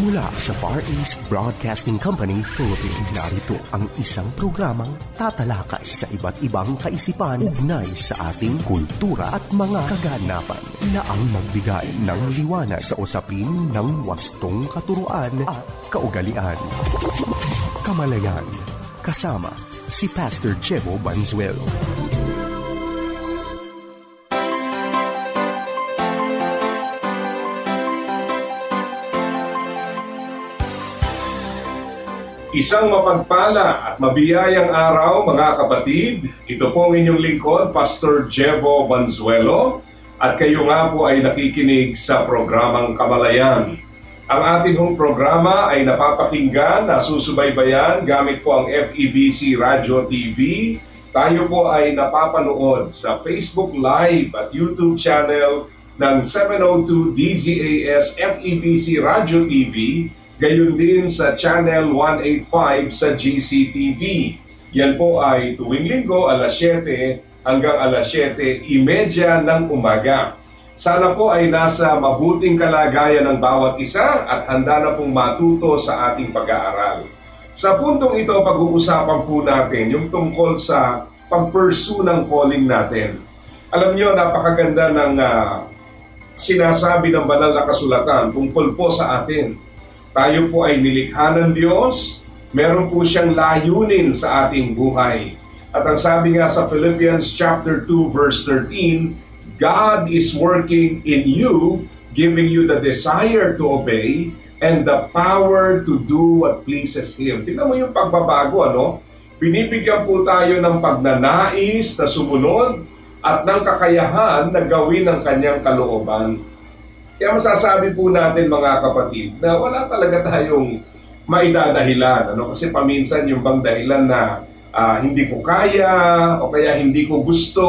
Mula sa Far East Broadcasting Company, Philippines, narito ang isang programang tatalakay sa iba't ibang kaisipan ugnay sa ating kultura at mga kaganapan na ang magbigay ng liwanag sa usapin ng wastong katuruan at kaugalian. Kamalayan, kasama si Pastor Jebo Banzuelo. Isang mapagpala at mabiyayang araw mga kapatid. Ito po ang inyong lingkod, Pastor Jebo Banzuelo, at kayo nga po ay nakikinig sa programang Kamalayan. Ang ating hong programa ay napapakinggan, nasusubaybayan gamit po ang FEBC Radio TV. Tayo po ay napapanood sa Facebook Live at YouTube channel ng 702 DZAS FEBC Radio TV. Gayon din sa Channel 185 sa GCTV. Yan po ay tuwing linggo alas 7 hanggang alas 7:30 ng umaga. Sana po ay nasa mabuting kalagayan ng bawat isa at handa na pong matuto sa ating pag-aaral. Sa puntong ito, pag-uusapan po natin yung tungkol sa pag-pursue ng calling natin. Alam nyo, napakaganda ng sinasabi ng banal na kasulatan tungkol po sa atin. Tayo po ay nilikha ng Diyos, meron po siyang layunin sa ating buhay. At ang sabi nga sa Philippians chapter 2 verse 13, God is working in you, giving you the desire to obey and the power to do what pleases Him. Tingnan mo yung pagbabago, ano? Binibigyan po tayo ng pagnanais na sumunod at ng kakayahan na gawin ang kanyang kalooban. Kaya masasabi po natin mga kapatid na wala talaga tayong maidadahilan. Kasi paminsan yung bang dahilan na hindi ko kaya o kaya hindi ko gusto,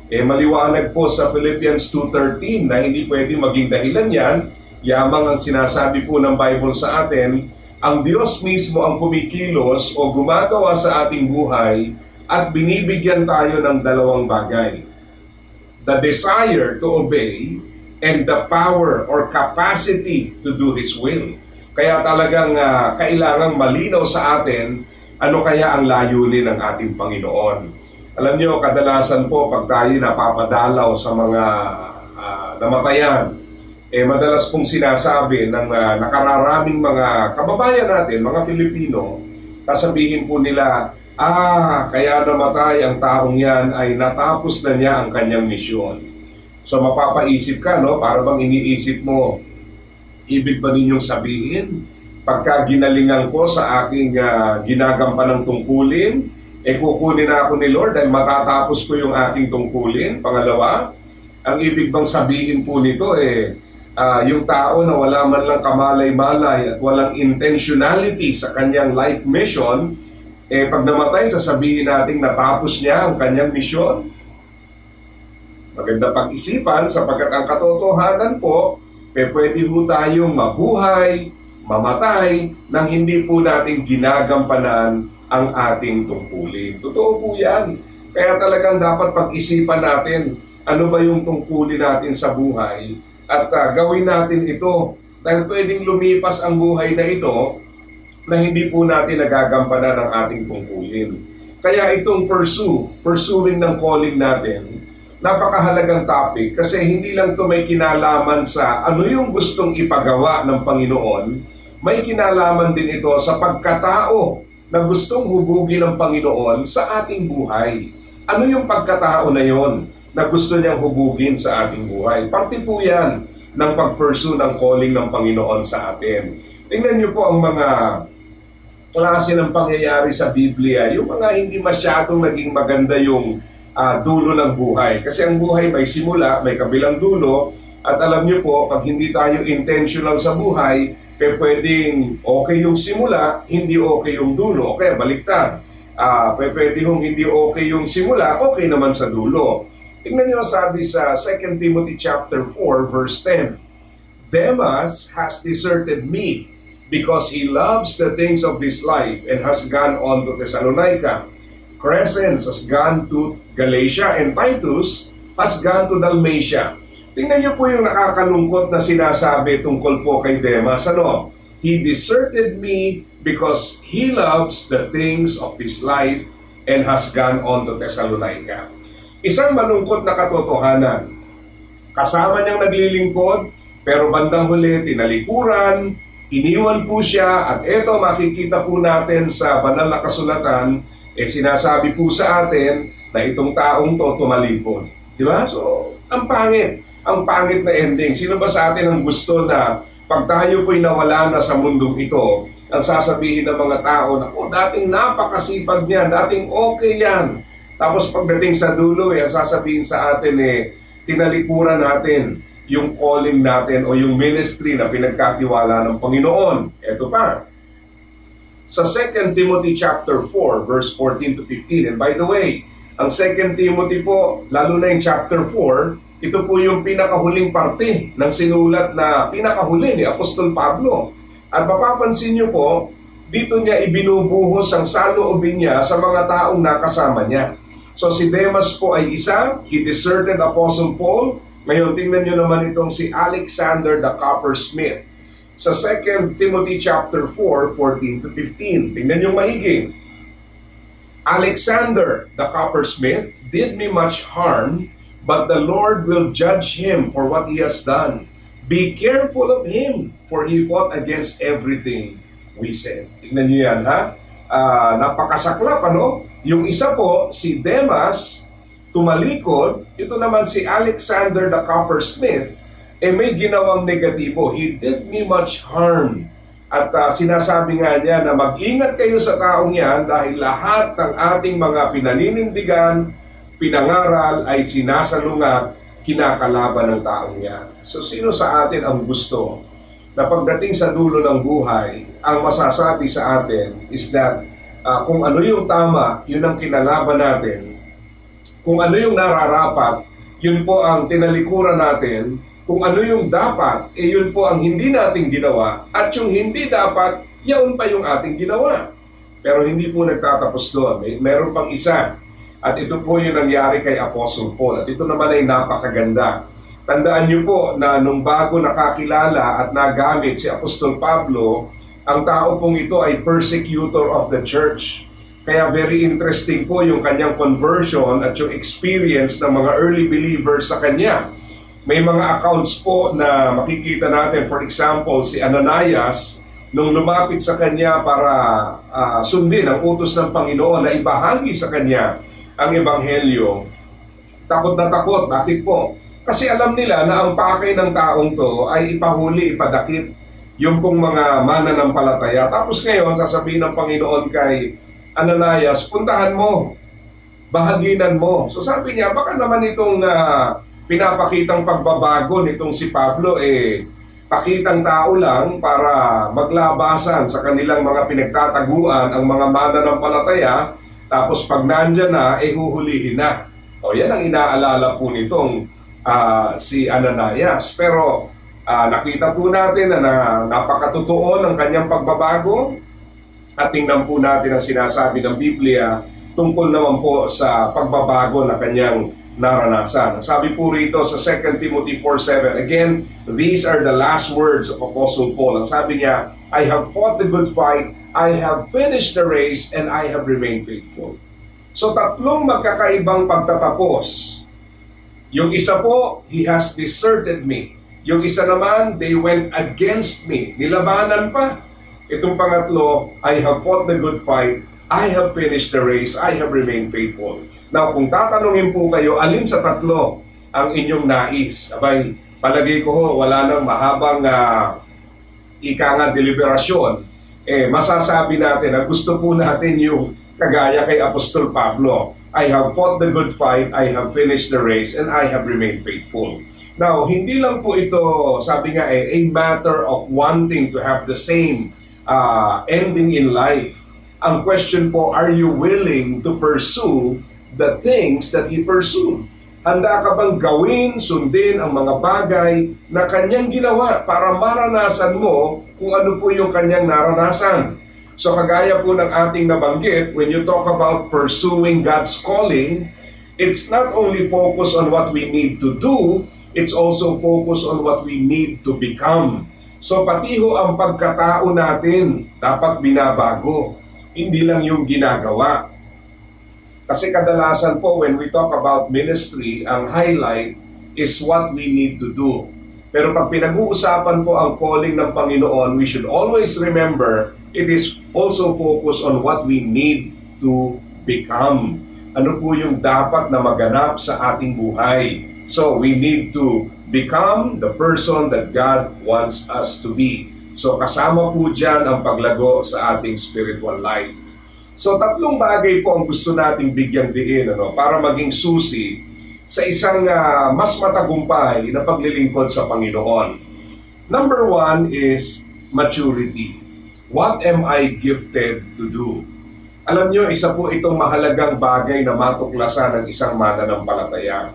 maliwanag po sa Philippians 2:13 na hindi pwede maging dahilan yan. Yamang ang sinasabi po ng Bible sa atin, ang Diyos mismo ang kumikilos o gumagawa sa ating buhay at binibigyan tayo ng dalawang bagay. The desire to obey and the power or capacity to do His will. Kaya talagang kailangang malinaw sa atin ano kaya ang layunin ng ating Panginoon. Alam niyo, kadalasan po pag tayo napapadalaw sa mga namatayan, madalas pong sinasabi ng nakararaming mga kababayan natin, mga Pilipino, sasabihin po nila, kaya namatay ang taong yan ay natapos na niya ang kanyang misyon. So mapapaisip ka, no? Para bang iniisip mo, ibig ba ninyong sabihin, pagka ginalingan ko sa aking ginagampan ng tungkulin, kukunin na ako ni Lord dahil matatapos ko yung aking tungkulin. Pangalawa, ang ibig bang sabihin po nito, yung tao na wala man lang kamalay-malay at walang intentionality sa kanyang life mission, pag namatay, sasabihin natin natapos niya ang kanyang mission. Maganda pag-isipan sapagkat ang katotohanan po, pwede po tayong mabuhay, mamatay, nang hindi po natin ginagampanan ang ating tungkulin. Totoo po yan. Kaya talagang dapat pag-isipan natin ano ba yung tungkulin natin sa buhay at gawin natin ito dahil pwedeng lumipas ang buhay na ito na hindi po natin nagagampanan ang ating tungkulin. Kaya itong pursuing ng calling natin, napakahalagang topic kasi hindi lang ito may kinalaman sa ano yung gustong ipagawa ng Panginoon, may kinalaman din ito sa pagkatao na gustong hubugin ng Panginoon sa ating buhay. Ano yung pagkatao na yon na gusto niyang hubugin sa ating buhay? Parte po yan ng pag-pursue ng calling ng Panginoon sa atin. Tingnan niyo po ang mga klase ng pangyayari sa Biblia, yung mga hindi masyadong naging maganda yung dulo ng buhay. Kasi ang buhay may simula, may kabilang dulo, at alam niyo po, pag hindi tayo intentional sa buhay, pwedeng okay yung simula, hindi okay yung dulo. Okay, baliktad. Pwede yung hindi okay yung simula, okay naman sa dulo. Tingnan niyo sabi sa 2 Timothy chapter 4 verse 10. Demas has deserted me because he loves the things of this life and has gone on to Thessalonica. Crescens has gone to Galatia and Titus has gone to Dalmatia. Tingnan niyo po yung nakakalungkot na sinasabi tungkol po kay Demas. He deserted me because he loves the things of this life and has gone on to Thessalonica. Isang malungkot na katotohanan. Kasama niyang naglilingkod, pero bandang huli, tinalikuran, iniwan po siya, at eto makikita po natin sa banal na kasulatan, sinasabi po sa atin na itong taong to tumalikod. Di ba? So, ang pangit na ending. Sino ba sa atin ang gusto na pag tayo po'y nawala na sa mundong ito, ang sasabihin ng mga tao na, dating napakasipag niya, dating okay yan. Tapos pagdating sa dulo, ang sasabihin sa atin, tinalikuran natin yung calling natin o yung ministry na pinagkatiwala ng Panginoon. Ito pa, sa 2 Timothy chapter 4, verse 14 to 15. And by the way, ang 2 Timothy po, lalo na yung chapter 4, ito po yung pinakahuling parte ng sinulat na pinakahuli ni Apostol Pablo. At mapapansin niyo po, dito niya ibinubuhos ang saloobin niya sa mga taong nakasama niya. So si Demas po ay isa, he deserted Apostle Paul. Ngayon, tingnan nyo naman itong si Alexander the Coppersmith. Sa 2 Timothy chapter 4, 14 to 15. Tingnan nyo maigi. Alexander the Coppersmith did me much harm, but the Lord will judge him for what he has done. Be careful of him, for he fought against everything we said. Tingnan nyo yan, ha? Napakasaklap, ano? Yung isa po, si Demas, tumalikod. Ito naman si Alexander the Coppersmith, may ginawang negatibo. He did me much harm. At sinasabi nga niya na mag-ingat kayo sa taong yan dahil lahat ng ating mga pinaninindigan, pinangaral ay sinasalungat, kinakalaban ng taong yan. So sino sa atin ang gusto na pagdating sa dulo ng buhay, ang masasabi sa atin is that kung ano yung tama, yun ang kinalaban natin. Kung ano yung nararapat, yun po ang tinalikuran natin. Kung ano yung dapat, yun po ang hindi natin ginawa. At yung hindi dapat, yun pa yung ating ginawa. Pero hindi po nagtatapos doon. Meron pang isa. At ito po yung nangyari kay Apostle Paul. At ito naman ay napakaganda. Tandaan niyo po na nung bago nakakilala at nagamit si Apostol Pablo, ang tao pong ito ay persecutor of the church. Kaya very interesting po yung kanyang conversion at yung experience ng mga early believers sa kanya. May mga accounts po na makikita natin. For example, si Ananias, nung lumapit sa kanya para sundin ang utos ng Panginoon na ibahagi sa kanya ang ebanghelyo, takot na takot. Bakit po? Kasi alam nila na ang pakay ng taong to ay ipahuli, ipadakip yung pong mga mananampalataya. Tapos ngayon, sasabihin ng Panginoon kay Ananias, puntahan mo, bahaginan mo. So sabi niya, baka naman itong pinapakitang pagbabago nitong si Pablo, pakitang tao lang para maglabasan sa kanilang mga pinagtataguan ang mga mananampalataya, tapos pag nandyan na, huhulihin na. O yan ang inaalala po nitong si Ananias. Pero nakita po natin na napakatotoo ng kanyang pagbabago. At tingnan po natin ang sinasabi ng Biblia tungkol naman po sa pagbabago na kanyang naranasan. Sabi po rito sa 2 Timothy 4:7, again, these are the last words of Apostle Paul. Ang sabi niya, I have fought the good fight, I have finished the race, and I have remained faithful. So tatlong magkakaibang pagtatapos. Yung isa po, he has deserted me. Yung isa naman, they went against me. Nilabanan pa. Itong pangatlo, I have fought the good fight, I have finished the race, I have remained faithful. Now, kung tatanungin po kayo, alin sa tatlo ang inyong nais? Abay, palagay ko ho, wala nang mahabang deliberasyon. Masasabi natin na gusto po natin yung kagaya kay Apostol Pablo. I have fought the good fight, I have finished the race, and I have remained faithful. Now, hindi lang po ito, sabi nga a matter of wanting to have the same ending in life. Ang question po, are you willing to pursue the things that he pursued? Handa ka bang gawin, sundin ang mga bagay na kanyang ginawa para maranasan mo kung ano po yung kanyang naranasan? So kagaya po ng ating nabanggit, when you talk about pursuing God's calling, it's not only focus on what we need to do, it's also focus on what we need to become. So pati ho ang pagkatao natin dapat binabago, hindi lang yung ginagawa. Kasi kadalasan po when we talk about ministry, ang highlight is what we need to do. Pero pag pinag-uusapan po ang calling ng Panginoon, we should always remember it is also focused on what we need to become. Ano po yung dapat na maganap sa ating buhay? So we need to become the person that God wants us to be. So kasama po dyan ang paglago sa ating spiritual life. So tatlong bagay po ang gusto nating bigyang diin para maging susi sa isang mas matagumpay na paglilingkod sa Panginoon. Number one is maturity. What am I gifted to do? Alam nyo, isa po itong mahalagang bagay na matuklasan ng isang mananampalataya.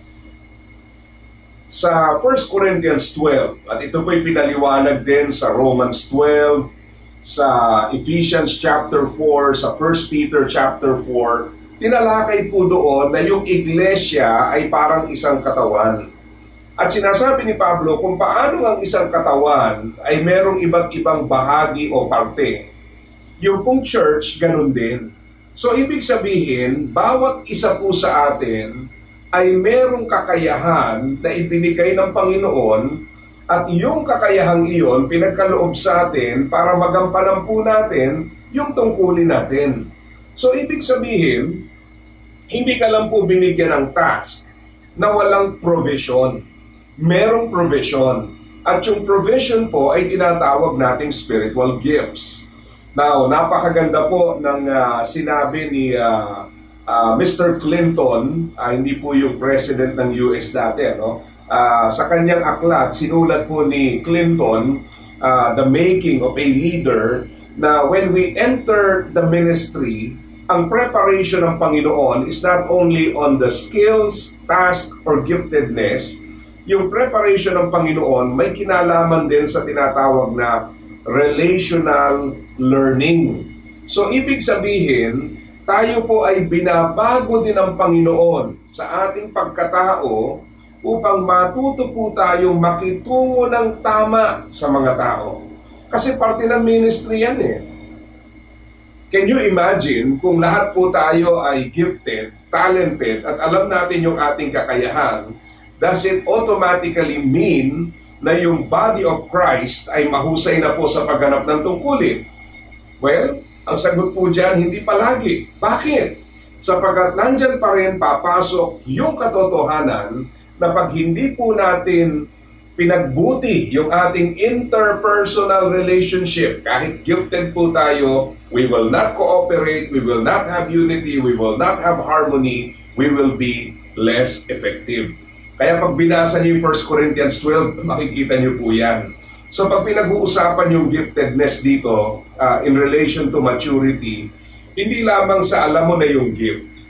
Sa 1 Corinthians 12, at ito po'y pinaliwanag din sa Romans 12, sa Ephesians chapter 4, sa 1 Peter chapter 4, tinalakay po doon na yung iglesia ay parang isang katawan. At sinasabi ni Pablo kung paano ang isang katawan ay merong iba't ibang bahagi o parte. Yung pong church, ganun din. So ibig sabihin, bawat isa po sa atin ay merong kakayahan na ibinigay ng Panginoon at yung kakayahang iyon pinagkaloob sa atin para magampanan po natin yung tungkulin natin. So ibig sabihin, hindi ka lang po binigyan ng task na walang provision. Merong provision. At yung provision po ay tinatawag nating spiritual gifts. Now, napakaganda po ng sinabi ni Mr. Clinton, hindi po yung president ng US dati, sa kanyang aklat, sinulat po ni Clinton, The Making of a Leader, na when we enter the ministry, ang preparation ng Panginoon is not only on the skills, task, or giftedness. Yung preparation ng Panginoon may kinalaman din sa tinatawag na relational learning. So, ibig sabihin, tayo po ay binabago din ng Panginoon sa ating pagkatao upang matuto po tayong makitungo ng tama sa mga tao. Kasi parte ng ministry yan eh. Can you imagine kung lahat po tayo ay gifted, talented, at alam natin yung ating kakayahan, does it automatically mean na yung body of Christ ay mahusay na po sa pagganap ng tungkulin? Well, ang sagot po dyan, hindi palagi. Bakit? Sapagkat nandyan pa rin papasok yung katotohanan na pag hindi po natin pinagbuti yung ating interpersonal relationship, kahit gifted po tayo, we will not cooperate, we will not have unity, we will not have harmony, we will be less effective. Kaya pag binasa niyo yung 1 Corinthians 12, makikita niyo po yan. So pag pinag-uusapan yung giftedness dito in relation to maturity, hindi lamang sa alam mo na yung gift.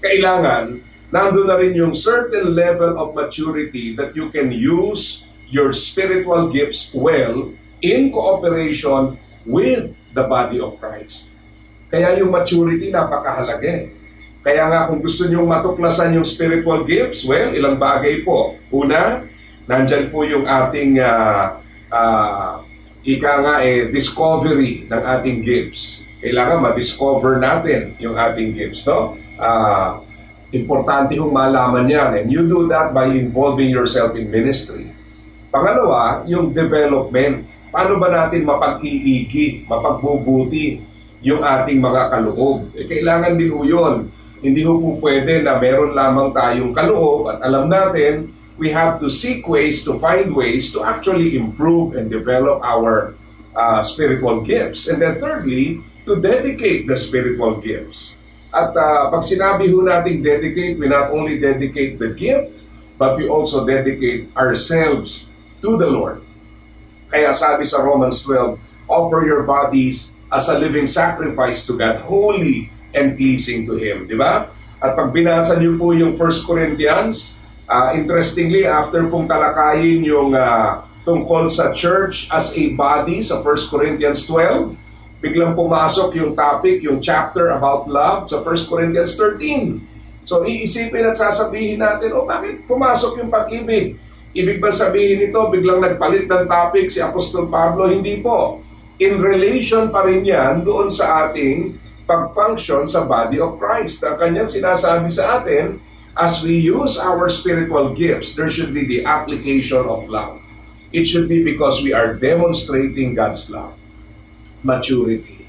Kailangan, nandun na rin yung certain level of maturity that you can use your spiritual gifts well in cooperation with the body of Christ. Kaya yung maturity napakahalaga eh. Kaya nga kung gusto nyong matuklasan yung spiritual gifts, well, ilang bagay po. Una, nandyan po yung ating discovery ng ating gifts. Kailangan ma-discover natin yung ating gifts, no? Importante hong malaman yan. And you do that by involving yourself in ministry. Pangalawa, yung development. Paano ba natin mapag-iigi, mapagbubuti yung ating mga kaloob? Kailangan din ho yun. Hindi ho po pwede na meron lamang tayong kaloob at alam natin, we have to seek ways to find ways to actually improve and develop our spiritual gifts. And then thirdly, to dedicate the spiritual gifts. At pag sinabi ho natin dedicate, we not only dedicate the gift, but we also dedicate ourselves to the Lord. Kaya sabi sa Romans 12, offer your bodies as a living sacrifice to God, holy and pleasing to Him. Di ba? At pag binasa niyo po yung 1 Corinthians, interestingly, after pong talakayin yung tungkol sa church as a body sa 1 Corinthians 12, biglang pumasok yung topic, yung chapter about love sa 1 Corinthians 13. So iisipin at sasabihin natin, bakit pumasok yung pag-ibig? Ibig ba sabihin nito, biglang nagpalit ng topic si Apostol Pablo? Hindi po. In relation pa rin yan doon sa ating pag-function sa body of Christ. Ang kanyang sinasabi sa atin, as we use our spiritual gifts, there should be the application of love. It should be because we are demonstrating God's love. Maturity.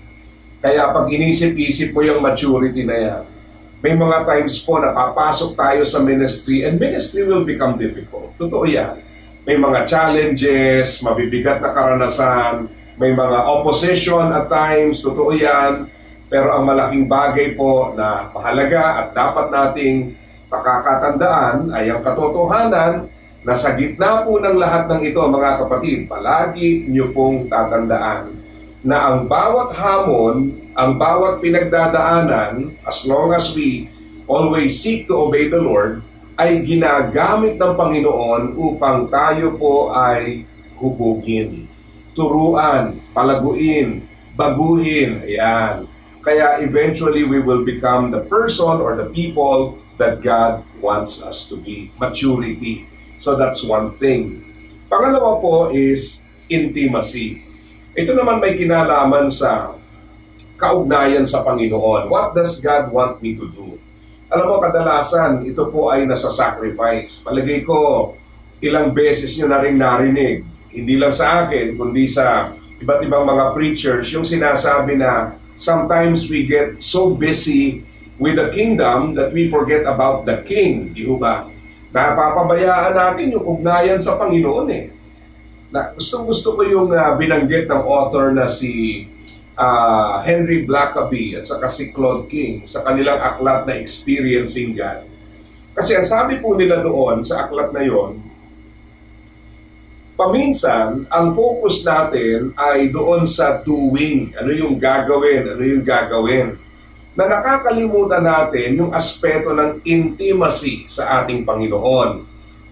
Kaya pag inisip-isip po yung maturity na yan, may mga times po na papasok tayo sa ministry and ministry will become difficult. Totoo yan. May mga challenges, mabibigat na karanasan, may mga opposition at times, totoo yan. Pero ang malaking bagay po na mahalaga at dapat nating pakakatandaan ay ang katotohanan na sa gitna po ng lahat ng ito, mga kapatid, palagi niyo pong tatandaan na ang bawat hamon, ang bawat pinagdadaanan, as long as we always seek to obey the Lord, ay ginagamit ng Panginoon upang tayo po ay hubugin, turuan, palaguin, baguhin. Ayan. Kaya eventually we will become the person or the people that God wants us to be. Maturity. So that's one thing. Pangalawa po is intimacy. Ito naman may kinalaman sa kaugnayan sa Panginoon. What does God want me to do? Alam mo, kadalasan, ito po ay nasa sacrifice. Palagay ko, ilang beses nyo na rin narinig. Hindi lang sa akin, kundi sa iba't ibang mga preachers, yung sinasabi na sometimes we get so busy with the kingdom that we forget about the king. Di ba? Napapabayaan natin yung ugnayan sa Panginoon eh. Gusto ko yung binanggit ng author na si Henry Blackaby at saka si Claude King sa kanilang aklat na Experiencing God. Kasi ang sabi po nila doon sa aklat na yon, paminsan, ang focus natin ay doon sa doing. Ano yung gagawin? Ano yung gagawin? Na nakakalimutan natin yung aspeto ng intimacy sa ating Panginoon.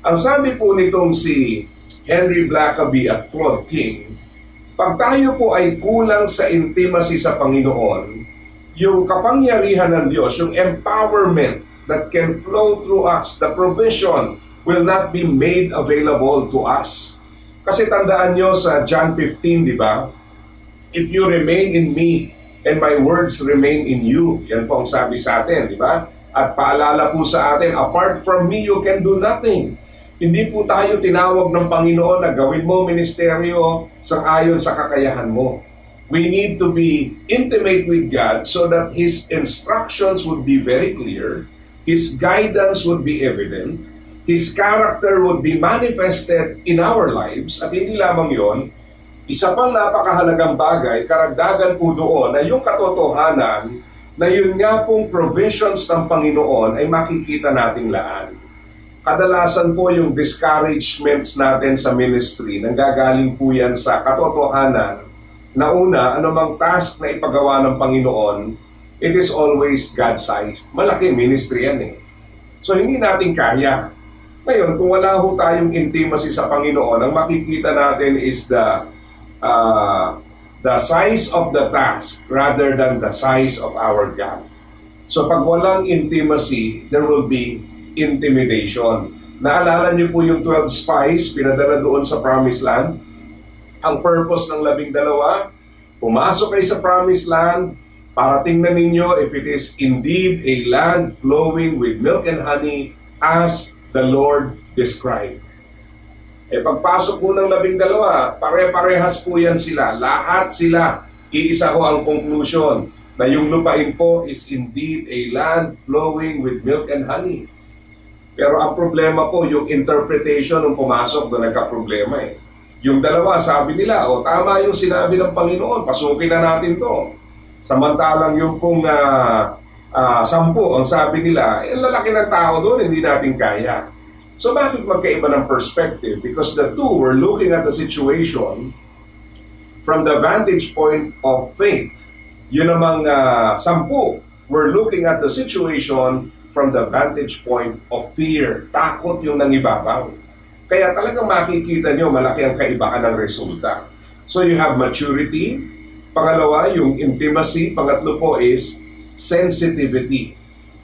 Ang sabi po nitong si Henry Blackaby at Claude King, pag tayo po ay kulang sa intimacy sa Panginoon, yung kapangyarihan ng Diyos, yung empowerment that can flow through us, the provision will not be made available to us. Kasi tandaan nyo sa John 15, di ba? If you remain in me and my words remain in you. Yan po ang sabi sa atin, di ba? At paalala po sa atin, apart from me, you can do nothing. Hindi po tayo tinawag ng Panginoon na gawin mo ministeryo sang-ayon sa kakayahan mo. We need to be intimate with God so that His instructions would be very clear, His guidance would be evident, His character would be manifested in our lives. At hindi lamang yon, isa pang napakahalagang bagay, karagdagan po doon na yung katotohanan na yun nga pong provisions ng Panginoon ay makikita nating laan. Kadalasan po yung discouragements natin sa ministry, nanggagaling po yan sa katotohanan na una, anumang task na ipagawa ng Panginoon, it is always God-sized. Malaki ministry yan eh. So hindi natin kaya. Ngayon, kung wala ho tayong intimacy sa Panginoon, ang makikita natin is the size of the task rather than the size of our God. So pag walang intimacy, there will be intimidation. Naalala niyo po yung 12 spies pinadala doon sa Promised Land? Ang purpose ng 12, pumasok kayo sa Promised Land para tingnan ninyo if it is indeed a land flowing with milk and honey as the Lord described. Pagpasok po ng 12, pare-parehas po yan sila. Lahat sila, iisa ho ang conclusion na yung lupain po is indeed a land flowing with milk and honey. Pero ang problema po, yung interpretation ng pumasok doon nagka-problema eh. Yung dalawa, sabi nila, tama yung sinabi ng Panginoon, pasukin na natin to. Samantalang yung pong 10, ang sabi nila, lalaki ng tao doon, hindi natin kaya. So bakit magkaiba ng perspective? Because the two were looking at the situation from the vantage point of faith. Yun namang 10 were looking at the situation from the vantage point of fear. Takot yung nangibabaw. Kaya talagang makikita nyo, malaki ang kaibahan ng resulta. So you have maturity. Pangalawa, yung intimacy. Pangatlo po is sensitivity.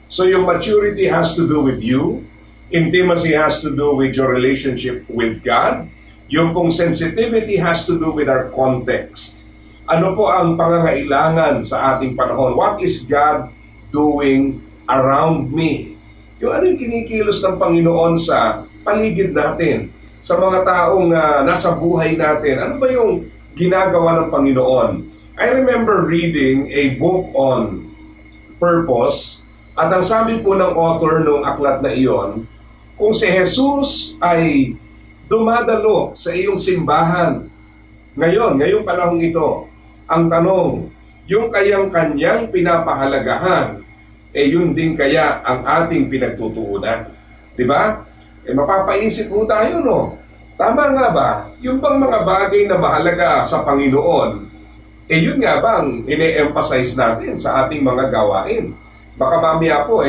So yung maturity has to do with you. Intimacy has to do with your relationship with God. Yung pong sensitivity has to do with our context. Ano po ang pangangailangan sa ating panahon? What is God doing around me? Yung ano yung kinikilos ng Panginoon sa paligid natin, sa mga taong nasa buhay natin. Ano ba yung ginagawa ng Panginoon? I remember reading a book on purpose, at ang sabi po ng author ng aklat na iyon, kung si Jesus ay dumadalo sa iyong simbahan ngayong panahong ito, ang tanong, yung kanyang pinapahalagahan, yun din kaya ang ating pinagtutuunan. Diba? Mapapaisip po tayo, no? Tama nga ba? Yung bang mga bagay na mahalaga sa Panginoon, yun nga bang ine-emphasize natin sa ating mga gawain? Baka mamaya po,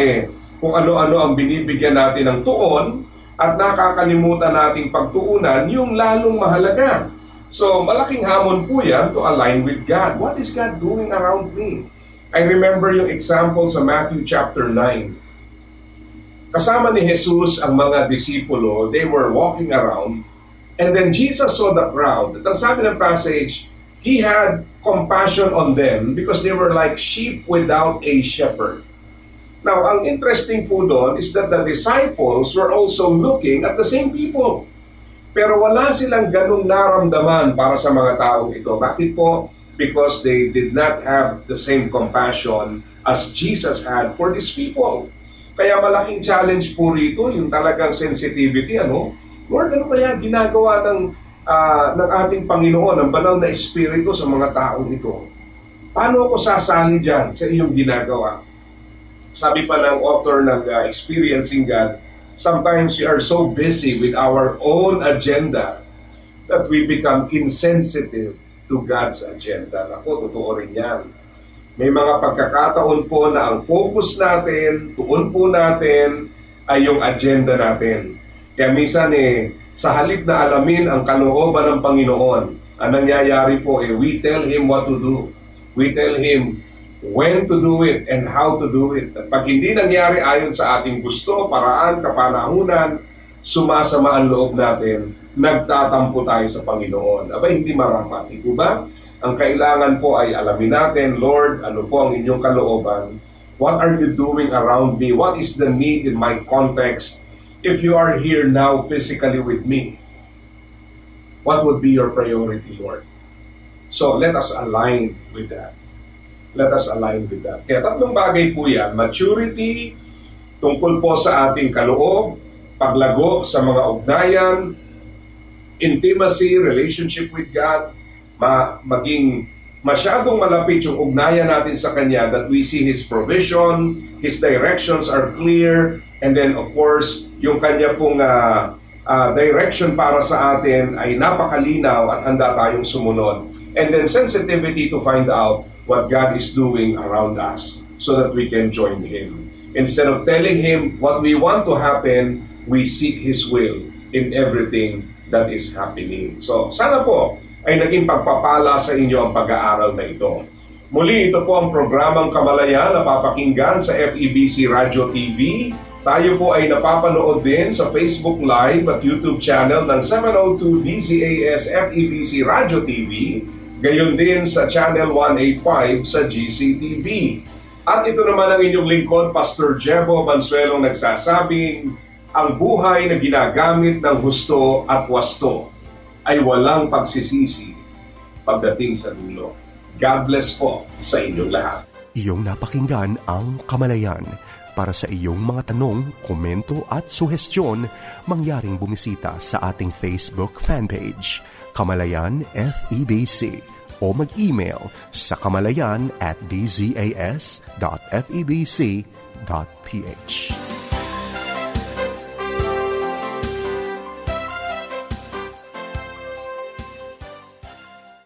kung ano-ano ang binibigyan natin ng tuon at nakakalimutan nating pagtuunan yung lalong mahalaga. So, malaking hamon po yan to align with God. What is God doing around me? I remember yung example sa Matthew chapter 9. Kasama ni Jesus ang mga disipulo, they were walking around, and then Jesus saw the crowd. At ang sabi ng passage, He had compassion on them because they were like sheep without a shepherd. Now, ang interesting po doon is that the disciples were also looking at the same people. Pero wala silang ganung naramdaman para sa mga taong ito. Bakit po? Because they did not have the same compassion as Jesus had for these people. Kaya malaking challenge po rito, yung talagang sensitivity, ano? Lord, ano kaya ginagawa ng ating Panginoon, ang banal na Espiritu sa mga taong ito? Paano ako sasali dyan sa iyong ginagawa? Sabi pa ng author ng Experiencing God, sometimes we are so busy with our own agenda that we become insensitive to God's agenda. Ako, totoo rin yan. May mga pagkakataon po na ang focus natin, tuon po natin, ay yung agenda natin. Kaya minsan sa halip na alamin ang kalooban ng Panginoon, ang nangyayari po we tell Him what to do. We tell Him when to do it and how to do it. At pag hindi nangyari ayon sa ating gusto, paraan, kapanahunan, sumasama ang loob natin, nagtatampo tayo sa Panginoon. Aba, hindi marapat. Di po ba? Ang kailangan po ay alamin natin, Lord, ano po ang inyong kalooban? What are you doing around me? What is the need in my context? If you are here now physically with me, what would be your priority, Lord? So, let us align with that. Let us align with that. Kaya tatlong bagay po yan. Maturity, tungkol po sa ating kaloob, paglago sa mga ugnayan, intimacy, relationship with God, maging masyadong malapit yung ugnayan natin sa Kanya, that we see His provision, His directions are clear, and then of course, yung Kanya pong direction para sa atin ay napakalinaw at handa tayong sumunod. And then sensitivity to find out what God is doing around us so that we can join Him. Instead of telling Him what we want to happen, we seek His will in everything that is happening. So, sana po ay naging pagpapala sa inyo ang pag-aaral na ito. Muli, ito po ang programang Kamalayan na papakinggan sa FEBC Radio TV. Tayo po ay napapanood din sa Facebook Live at YouTube channel ng 702 DZAS FEBC Radio TV, gayon din sa Channel 185 sa GCTV. At ito naman ang inyong lingkod, Pastor Jebo Banzuelo, nagsasabing, ang buhay na ginagamit ng husto at wasto ay walang pagsisisi pagdating sa dulo. God bless po sa inyong lahat. Iyong napakinggan ang Kamalayan. Para sa iyong mga tanong, komento at suhestyon, mangyaring bumisita sa ating Facebook fanpage, Kamalayan FEBC, o mag-email sa kamalayan@dzas.febc.ph.